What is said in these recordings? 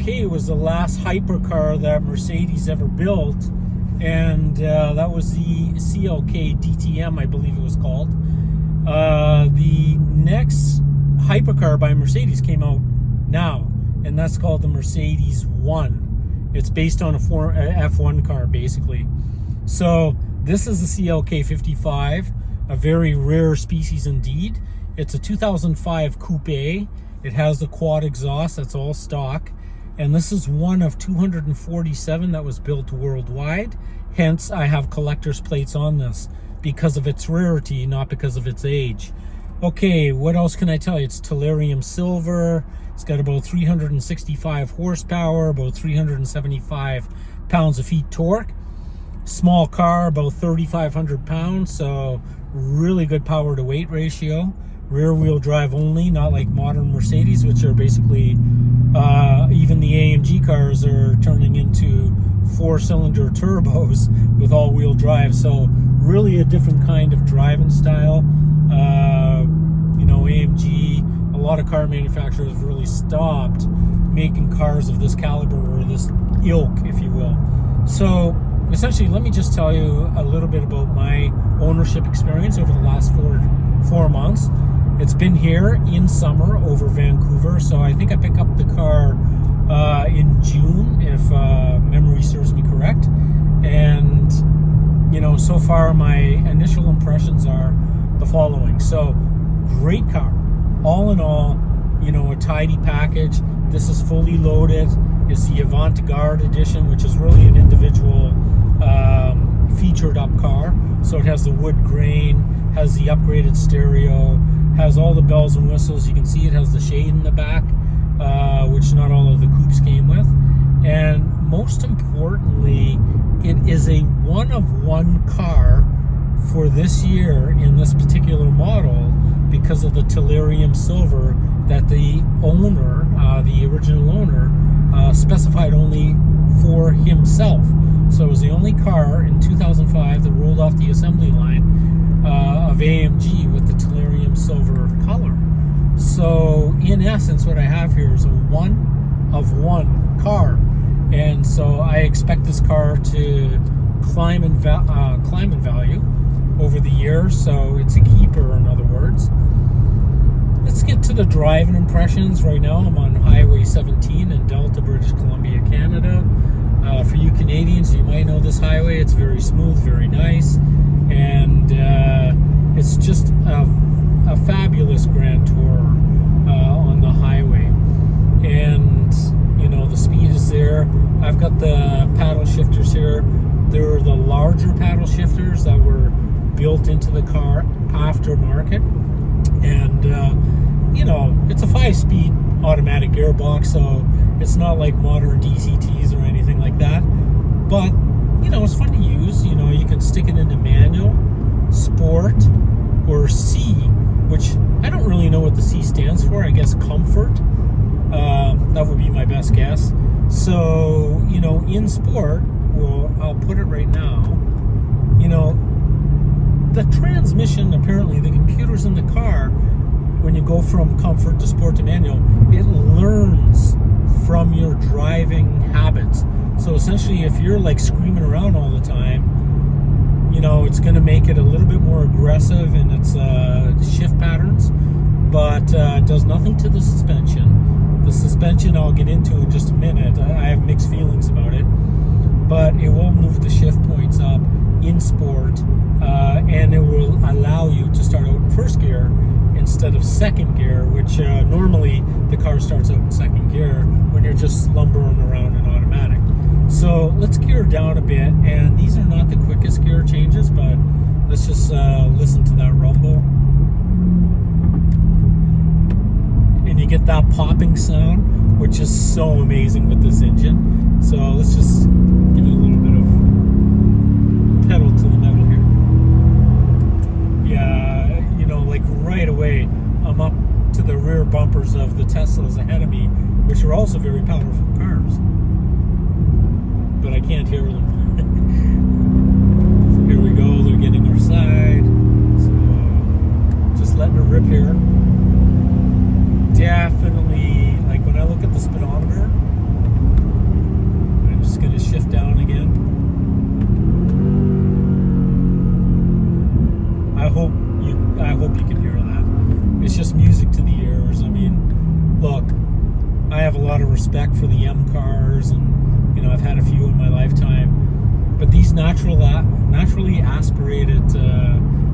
CLK was the last hypercar that Mercedes ever built, and that was the CLK DTM, I believe it was called. The next hypercar by Mercedes came out now, and that's called the Mercedes 1. It's based on a F1 car, basically. So this is the CLK55, a very rare species indeed. It's a 2005 coupe. It has the quad exhaust, that's all stock. And this is one of 247 that was built worldwide. Hence, I have collector's plates on this because of its rarity, not because of its age. Okay, what else can I tell you? It's tellurium silver. It's got about 365 horsepower, about 375 pounds-feet torque. Small car, about 3,500 pounds, so really good power to weight ratio. Rear wheel drive only, not like modern Mercedes, which are basically, even the AMG cars are turning into 4-cylinder turbos with all-wheel drive. So really a different kind of driving style. You know, AMG, a lot of car manufacturers really stopped making cars of this caliber, or this ilk, if you will. So essentially, let me just tell you a little bit about my ownership experience over the last four months. It's been here in summer over Vancouver, so I think I picked up the car in June, if memory serves me correct. And, you know, so far my initial impressions are the following. So, great car. All in all, you know, a tidy package. This is fully loaded. It's the Avant-Garde edition, which is really an individual featured up car. So it has the wood grain, has the upgraded stereo, has all the bells and whistles. You can see it has the shade in the back, which not all of the coupes came with. And most importantly, it is a one-of-one car for this year in this particular model because of the tellurium silver that the owner, the original owner, specified only for himself. So it was the only car in 2005 that rolled off the assembly line of AMG with the tellurium silver color. So in essence, what I have here is a one-of-one car. And so I expect this car to climb in value over the years. So it's a keeper, in other words. Let's get to the driving impressions. Right now I'm on Highway 17 in Delta, British Columbia, Canada. For you Canadians, you might know this highway. It's very smooth, very nice, and it's just a fabulous grand tour on the highway. And, you know, the speed is there. I've got the paddle shifters here. They're the larger paddle shifters that were built into the car aftermarket. And, you know, it's a 5-speed automatic gearbox, so it's not like modern DCTs or anything like that. But, you know, it's fun to use. You know, you can stick it into manual, sport, or C, which I don't really know what the C stands for. I guess comfort. That would be my best guess. So, you know, in sport, well, I'll put it right now, you know, the transmission, apparently, the computers in the car, when you go from comfort to sport to manual, it learns from your driving habits. So essentially, if you're like screaming around all the time, you know, it's going to make it a little bit more aggressive in its shift patterns, but it does nothing to the suspension. The suspension I'll get into in just a minute. I have mixed feelings about it, but it will move the shift points up in sport, and it will allow you to start out in first gear instead of second gear, which normally the car starts out in second gear when you're just lumbering around in automatic. So let's gear down a bit, and these are not the quickest gear changes, but let's just listen to that rumble. And you get that popping sound, which is so amazing with this engine. So let's just give it a little bit of pedal to the metal here. Yeah, you know, like right away, I'm up to the rear bumpers of the Teslas ahead of me, which are also very powerful cars. But I can't hear them. So here we go, they're getting our side. So just letting her rip here. Definitely, like when I look at the speedometer, naturally aspirated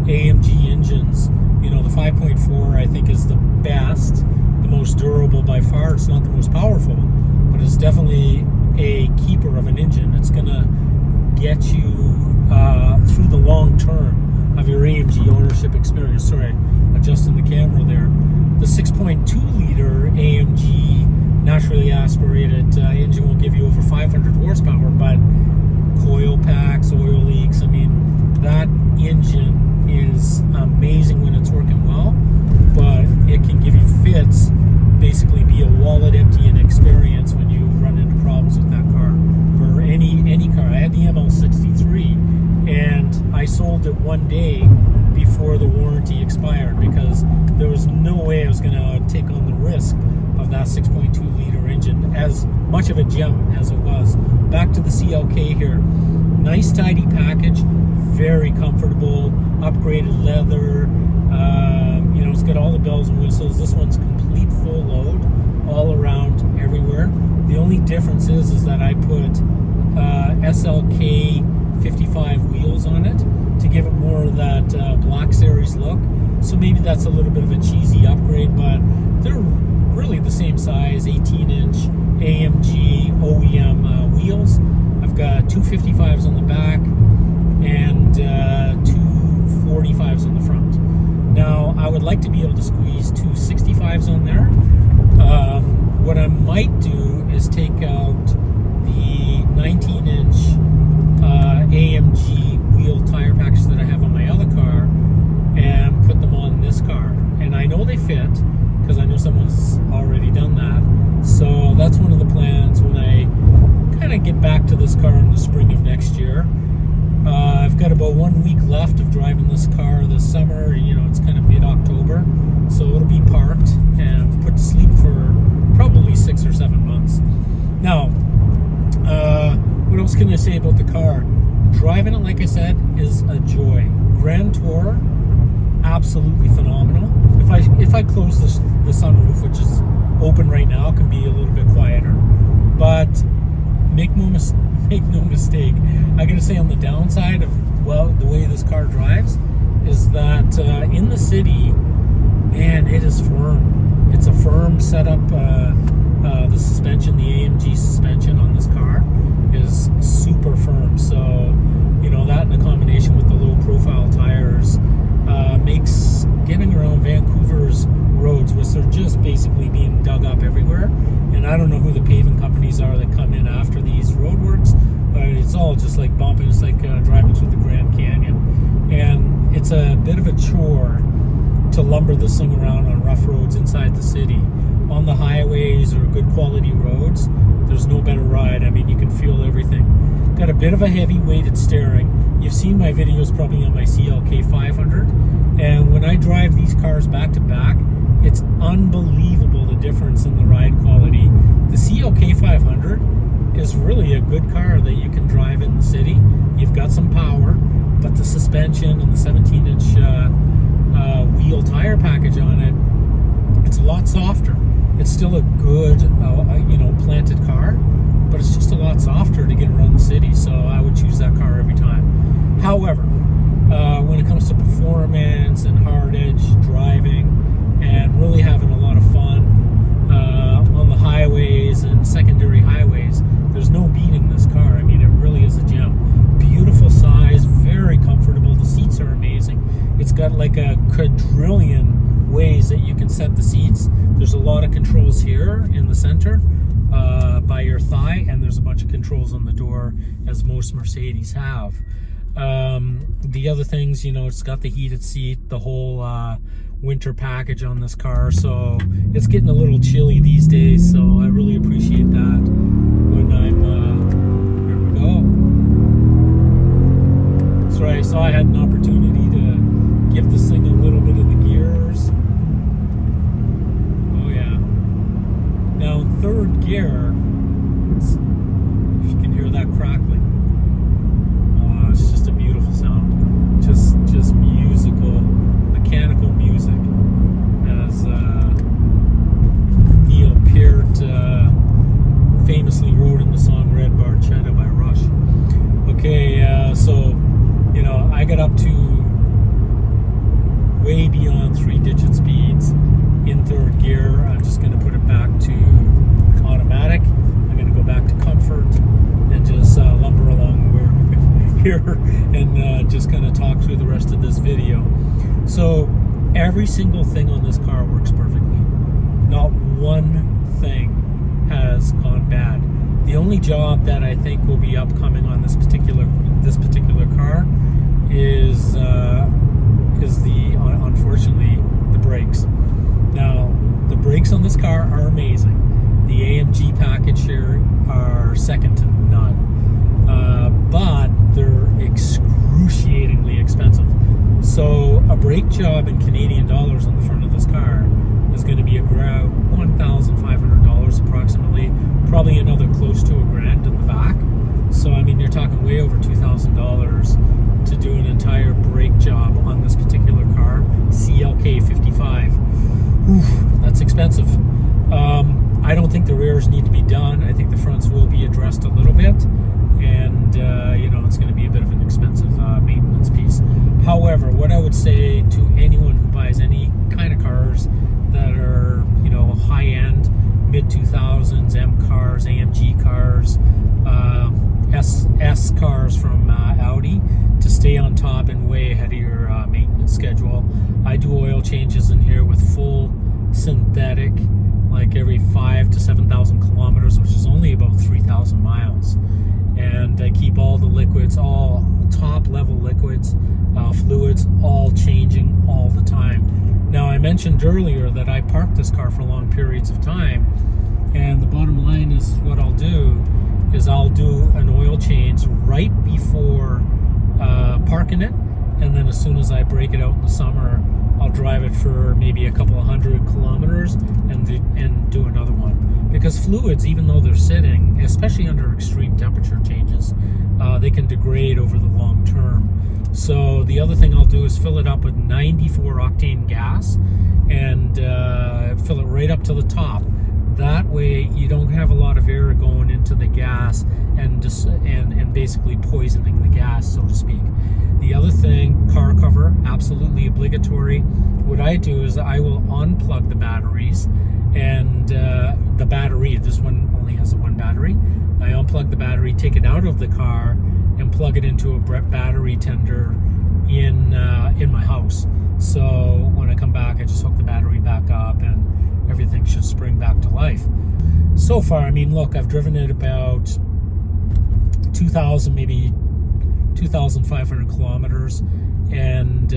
AMG engines. You know, the 5.4 I think is the best, the most durable by far. It's not the most powerful, but it's definitely a keeper of an engine. It's gonna get you through the long term of your AMG ownership experience. Sorry, adjusting the camera there. The 6.2 liter AMG naturally aspirated engine will give you over 500 horsepower, but coil packs, oil leaks, I mean, that engine is amazing when it's working well, but it can give you fits, basically be a wallet emptying experience when you run into problems with that car, or any car. I had the ML63 and I sold it one day before the warranty expired because there was no way I was going to take on the risk of that 6.2 liter engine, as much of a gem as it was. Back to the CLK here. Nice tidy package, very comfortable, upgraded leather, you know, it's got all the bells and whistles. This one's complete full load all around everywhere. The only difference is that I put SLK55 wheels on it to give it more of that Black Series look. So maybe that's a little bit of a cheesy upgrade, but they're really the same size, 18-inch AMG OEM wheels. I've got two 55s on the back and two 45s on the front. Now, I would like to be able to squeeze two 65s on there. What I might do is take out the 19-inch AMG wheel tire package that I have on my other car and put them on this car. And I know they fit because I know someone's already done that. So that's one of the plans when I kind of get back to this car in the spring of next year. I've got about 1 week left of driving this car this summer. You know, it's kind of mid-October, so it'll be parked and put to sleep for probably 6 or 7 months. Now, what else can I say about the car? Driving it, like I said, is a joy. Grand Tour, absolutely phenomenal. If I close the sunroof, which is open right now, it can be a little bit quieter. But make no mistake, I gotta say on the downside of, well, the way this car drives is that in the city, man, it is firm. It's a firm setup. The suspension, the AMG suspension on this car is super firm. So, you know, that in a combination with the low profile tires makes getting around Vancouver's roads, which are just basically being dug up everywhere. And I don't know who the paving companies are that come in after these roadworks, but it's all just like bumping. It's like driving through the Grand Canyon. And it's a bit of a chore to lumber this thing around on rough roads inside the city. On the highways or good quality roads, there's no better ride. I mean, you can feel everything. Got a bit of a heavy weighted steering. You've seen my videos probably on my CLK500. And when I drive these cars back to back, it's unbelievable the difference in the ride quality. The CLK500 is really a good car that you can drive in the city. You've got some power, but the suspension and the 17-inch wheel tire package on it, it's a lot softer. It's still a good, you know, planted car, but it's just a lot softer to get around the city. So I would choose that car every time. However, when it comes to performance and hard edge driving and really having a lot of fun on the highways and secondary highways, there's no beating this car. I mean, it really is a gem. Beautiful size, very comfortable. The seats are amazing. It's got like a quadrillion ways that you can set the seats. There's a lot of controls here in the center by your thigh, and there's a bunch of controls on the door, as most Mercedes have. The other things, you know, it's got the heated seat, the whole winter package on this car, so it's getting a little chilly these days, so I really appreciate that when I'm here we go. That's right, so I had an opportunity to give this thing a little bit of the gears. Oh yeah. Now in third gear, if you can hear that crackling, it's just a beautiful sound. Just musical, mechanical music, as Neil Peart famously wrote in the song Red Barchetta by Rush. Okay, get up to way beyond 3-digit speeds in third gear, I'm just going to put it back to automatic. I'm going to go back to comfort and just lumber along here and just kind of talk through the rest of this video. So every single thing on this car works perfectly. Not one thing has gone bad. The only job that I think will be upcoming on this particular car is unfortunately the brakes. Now the brakes on this car are amazing. The AMG package here are second to none, but they're excruciatingly expensive. So a brake job in Canadian dollars on the front of this car is going to be around $1,500 approximately, probably another close to $1,000 in the back. So I mean, you're talking way over $2,000 to do an entire brake job on this particular car, CLK55. Oof, that's expensive. I don't think the rears need to be done. I think the fronts will be addressed a little bit, and it's going to be a bit of an expensive maintenance piece. However, what I would say to anyone who buys any kind of cars that are high-end, mid-2000s, M cars, AMG cars, S cars from Audi, to stay on top and way ahead of your maintenance schedule. I do oil changes in here with full synthetic, like every 5,000 to 7,000 kilometers, which is only about 3,000 miles. And I keep all the liquids, all top level liquids, fluids, all changing all the time. Now, I mentioned earlier that I parked this car for long periods of time, and the bottom line is what I'll do is I'll do an oil change right before parking it, and then as soon as I break it out in the summer, I'll drive it for maybe a couple of 100 kilometers and do another one. Because fluids, even though they're sitting, especially under extreme temperature changes, they can degrade over the long term. So the other thing I'll do is fill it up with 94 octane gas and fill it right up to the top. That way you don't have a lot of air going into the gas and basically poisoning the gas, so to speak. The other thing, car cover, absolutely obligatory. What I do is I will unplug the batteries, and the battery, this one only has one battery. I unplug the battery, take it out of the car, and plug it into a battery tender in my house. So when I come back, I just hook the battery back up, and everything should spring back to life. So far, I mean, look, I've driven it about 2,000, maybe 2,500 kilometers, and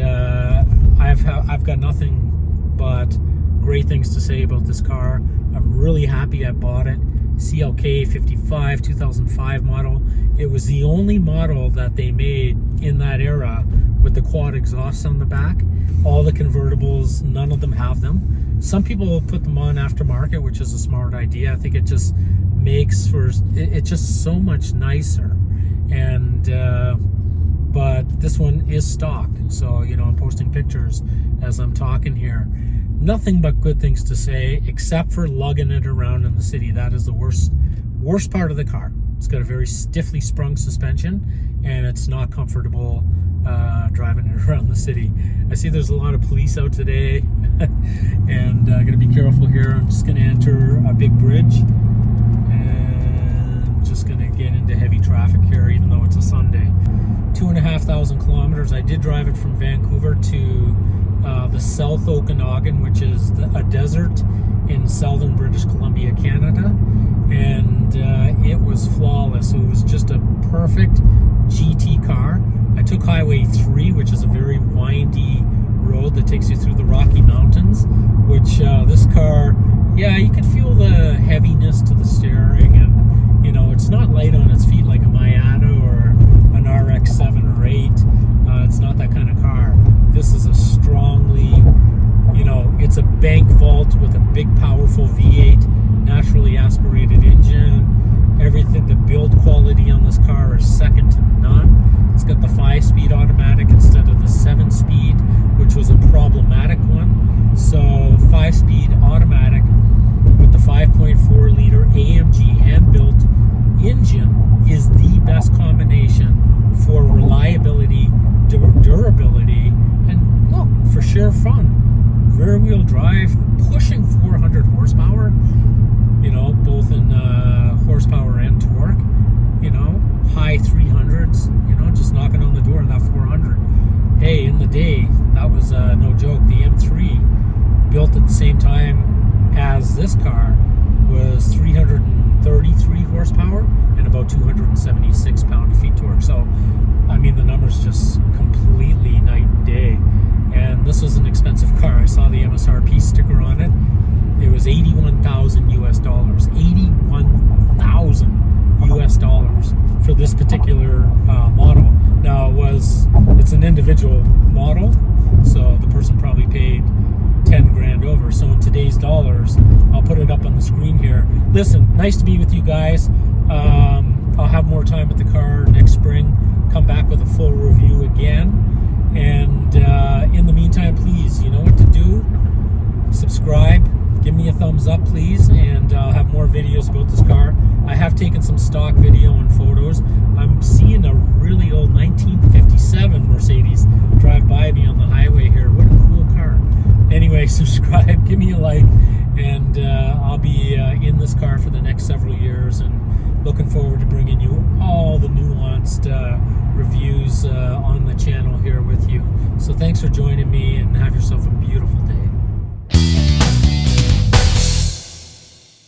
I've got nothing but great things to say about this car. I'm really happy I bought it. CLK55 2005 model. It was the only model that they made in that era with the quad exhausts on the back. All the convertibles, none of them have them. Some people will put them on aftermarket, which is a smart idea. I think it just makes for it's just so much nicer. And but this one is stock, so I'm posting pictures as I'm talking here. Nothing but good things to say, except for lugging it around in the city. That is the worst part of the car. It's got a very stiffly sprung suspension, and it's not comfortable driving it around the city. I see there's a lot of police out today, and I'm gonna be careful here. I'm just gonna enter a big bridge, and just gonna get into heavy traffic here, even though it's a Sunday. 2,500 kilometers. I did drive it from Vancouver to the South Okanagan, which is a desert in southern British Columbia, Canada, and it was flawless. So it was just a perfect GT car. I took Highway 3, which is a very windy road that takes you through the Rocky Mountains, which this car, yeah, you could feel the heaviness to the steering, and it's not light on its feet like a Miata or an RX-7 or 8. It's not that kind of car. This is a strongly, it's a bank vault with a big, powerful V8, naturally aspirated engine. Everything, the build quality on this car is second to none. It's got the 5-speed automatic instead of the 7-speed, which was a problematic one. So 5-speed automatic with the 5.4-liter AMG hand-built engine is the best combination for reliability, was no joke. The M3, built at the same time as this car, was 333 horsepower and about 276 pound-feet torque. So, I mean, the numbers just completely night and day. And this was an expensive car. I saw the MSRP sticker on it. It was $81,000 US dollars. $81,000 US dollars for this particular model. Now, it's an individual model, so the person probably paid 10 grand over. So in today's dollars, I'll put it up on the screen here. Listen, nice to be with you guys. I'll have more time with the car next spring. Come back with a full review again. And in the meantime, please, you know what to do. Subscribe. Give me a thumbs up, please, and I'll have more videos about this car. I have taken some stock video and photos. I'm seeing a really old 1957 Mercedes drive by me on the highway here. What a cool car. Anyway, subscribe, give me a like, and I'll be in this car for the next several years, and looking forward to bringing you all the nuanced reviews on the channel here with you. So thanks for joining me, and have yourself a beautiful